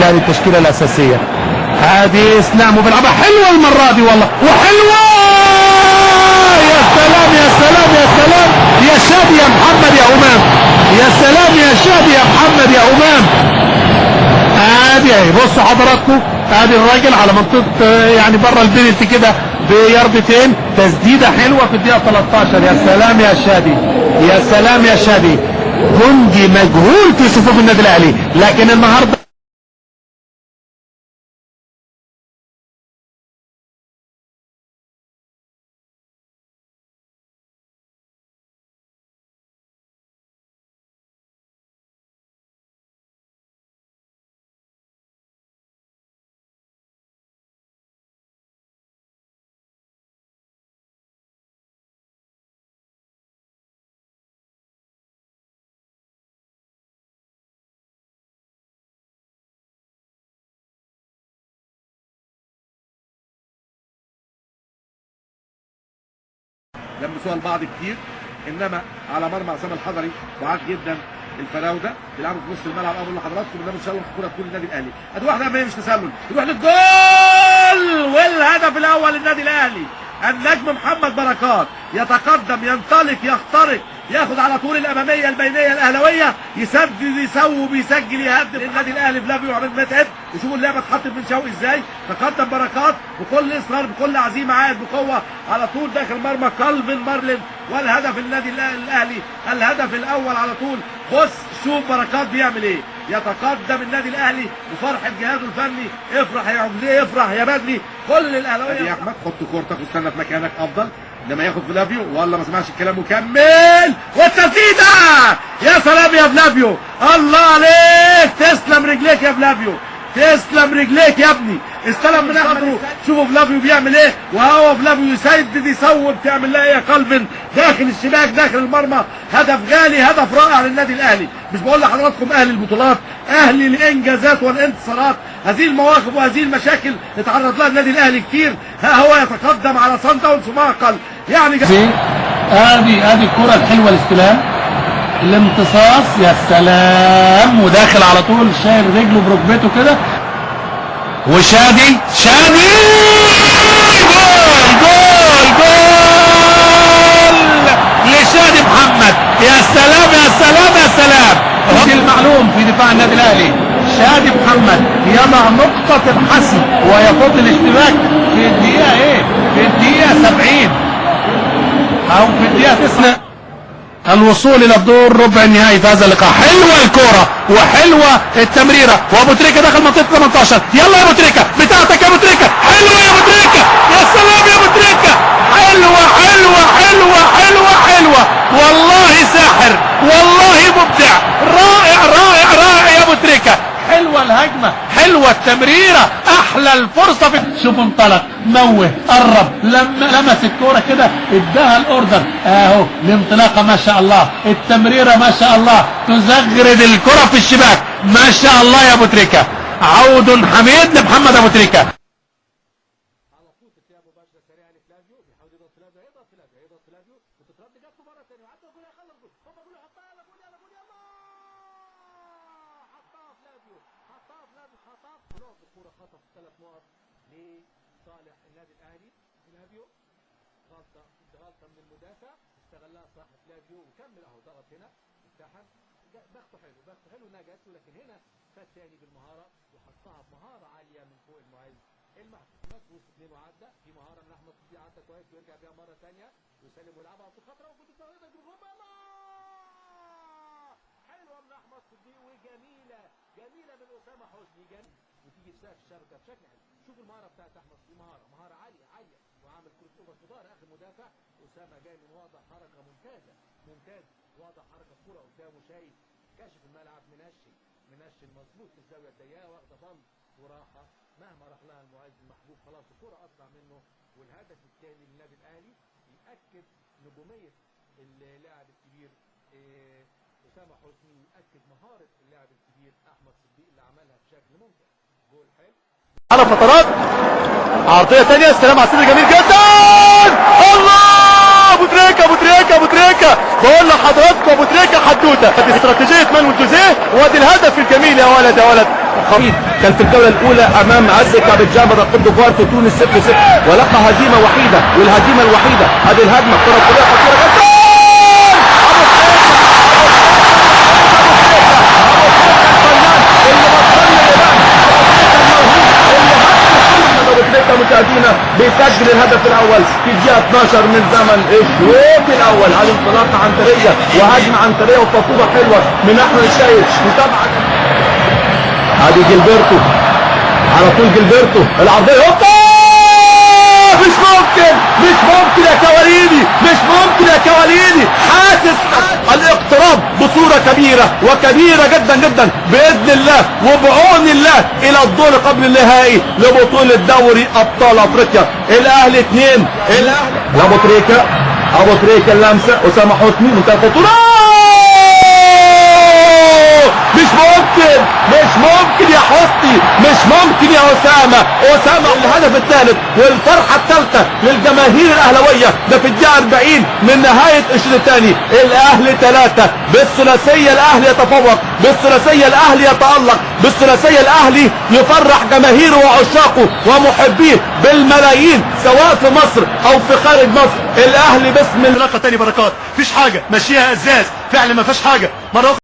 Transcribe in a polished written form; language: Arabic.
الاهلي التشكيله الاساسيه. هذه اسلام وبيلعبها حلوه المره دي والله، وحلوه. يا سلام يا سلام يا سلام يا شادي يا محمد يا امام، يا سلام يا شادي يا محمد يا امام. ادي اهي بصوا حضراتكم، ادي الراجل على منطقه يعني بره البنالتي كده بياردتين، تسديده حلوه في الدقيقه 13. يا سلام يا شادي، يا سلام يا شادي. جندي مجهول في صفوف النادي الاهلي، لكن النهارده لمسوها البعض كتير، انما على مرمى عصام الحضري ضعاف جدا. الفراوده بيلعبوا في نص الملعب. اقول لحضراتكم ان ان شاء الله الكوره تكون للنادي الاهلي. ادي واحده اماميه مش تسلل، يروح للجول والهدف الاول للنادي الاهلي. النجم محمد بركات يتقدم، ينطلق، يخترق، ياخد على طول الاماميه البينيه الاهلاويه، يسدد، يسوي، بيسجل، يهدف النادي الاهلي. فلافيو عماد متعب، وشوفوا اللعبه اتحطت من شوقي ازاي. تقدم بركات بكل اصرار بكل عزيمه، عاد بقوه على طول داخل مرمى كالفين مارلين، والهدف النادي الاهلي الهدف الاول على طول. بص شوف بركات بيعمل ايه، يتقدم النادي الاهلي وفرحه جهازه الفني. افرح يا عمديه، افرح يا بدري، كل الاهلاويه. يا احمد حط كورتك واستنى في مكانك افضل لما ياخد فلافيو، والله ما سمعش الكلام وكمل. والتسديده، يا سلام يا فلافيو، الله عليك، تسلم رجليك يا فلافيو، تسلم رجليك يا ابني. استلم من احمد، شوفوا فلافيو بيعمل ايه، وهو فلافيو يسدد، يصوب، تعمل لها ايه يا قلب داخل الشباك داخل المرمى. هدف غالي، هدف رائع للنادي الاهلي. مش بقول لحضراتكم اهلي البطولات، اهلي الانجازات والانتصارات. هذه المواقف وهذه المشاكل اتعرض لها النادي الاهلي كتير. ها هو يتقدم على صن داونز معقل يعني. ادي الكره الحلوه، الاستلام، الامتصاص، يا سلام، وداخل على طول شايل رجله بركبته كده، وشادي جول جول جول لشادي محمد. يا سلام يا سلام يا سلام. المعلوم في دفاع النادي الاهلي، شادي محمد يضع نقطة الحسم ويفوت الاشتباك في الدقيقة ايه؟ في الدقيقة 70 او في الدقيقة 9 الوصول الى الدور ربع النهائي في هذا اللقاء. حلوه الكوره وحلوه التمريره، وابو تريكه داخل منطقه 18. يلا يا ابو تريكه، بتاعتك يا ابو تريكه، حلوه يا ابو تريكه، يا سلام يا ابو تريكه، حلوه حلوه حلوه حلوه حلوه، والله ساحر، والله مبدع، رائع رائع رائع يا ابو تريكه. حلوه الهجمه، حلوه التمريره، احلى الفرصه في. شوف انطلق، موه، قرب، لما لمس الكوره كده اداها الاوردر اهو، الانطلاقه ما شاء الله، التمريره ما شاء الله، تزغرد الكره في الشباك ما شاء الله يا ابو تريكه. عود حميد لمحمد ابو تريكه. على طول تتلعب مباشره سريعه لفلافيو، بيحاول يضغط فلافيو، يضغط فلافيو، يضغط فلافيو، وتترد جات له مره ثانيه، وعدى الجول، هيخلص جول، هوبا جول، حطها، يلا جول، يلا جول، يلا حطها فلافيو، حطها فلافيو، حطها ولعب الكوره، خطف 3 نقط لصالح النادي الاهلي. فلافيو غلطه من المدافع، استغلها صح فلافيو وكمل اهو، ضغط هنا، التحم، ضغطه حلو، ضغطه حلو انها جات له، لكن هنا فات ثاني بالمهاره وحطها بمهاره عاليه من فوق المعز المحسوب. مظبوط 2 وعدى، في مهاره من احمد صديق، عدى كويس ويرجع بيها مره ثانيه ويسلم ويلعبها في خطره وجود التغيير حلوه من احمد صديق وجميله، جميله من اسامه حسني، جميل، وتيجي في سقف الشبكه بشكل حلو. شوف المهاره بتاعت احمد صديق، مهاره عاليه عاليه، وعامل كره اوفر في ظهر اخر مدافع. اسامه جاي من وضع حركه ممتازه، وضع حركه كوره قدامه، شايف، كاشف الملعب، منشن مظبوط في الزاويه الضيقه، واخده بند وراحه، مهما راح لها المعز المحبوب خلاص الكوره اسرع منه. والهدف الثاني للنادي الاهلي يؤكد نجوميه اللاعب الكبير اسامه حسني، ويؤكد مهاره اللاعب الكبير احمد صديق اللي عملها بشكل ممتاز. جول حلو على فترات، عرضيه ثانيه، استلام على السن جميل جدا، الله، ابو تريكه ابو تريكه ابو تريكه، بقول لحضراتكم ابو تريكه حدوته، استراتيجيه مانويل جوزيه، وادي الهدف الجميل يا ولد يا ولد، خطير كان في الجوله الاولى امام ازيك ابيجان كوت ديفوار في تونس 0-0 ولقى هزيمه وحيده، والهزيمه الوحيده هذه الهجمه كره كلها خطيره جدا. مشاهدينا بيسجل الهدف الاول في الدقيقه 12 من زمن الشوط الاول على انطلاقه عنتريه وهجمه عنتريه وتطوبه حلوه من احمد السيد وطبعا ادي جilberto على طول جilberto العرضيه هوبا مش ممكن يا كواليني، مش ممكن يا كواليني، حاسس الاقتراب بصورة كبيرة وكبيرة جدا جدا بإذن الله وبعون الله إلى الدور قبل النهائي لبطولة دوري أبطال أفريقيا. الأهلي 2 الأهلي أبو تريكة اللمسة أسامة حسني منتهى الخطورة. مش ممكن يا حسني، مش ممكن يا أسامة الهدف الثالث والفرحة الثالثة للجماهير الأهلوية ده في الدقيقة 40 من نهاية الشوط الثاني. الأهلي 3 بالثلاثية الأهلي يتفوق، بالثلاثية الأهلي يتألق، بالثلاثية الأهلي يفرح جماهيره وعشاقه ومحبيه بالملايين سواء في مصر أو في خارج مصر. الأهلي باسم انطلاقة تاني بركات، مفيش حاجة ماشيها ازاز، فعلا ما فيش حاجة مرة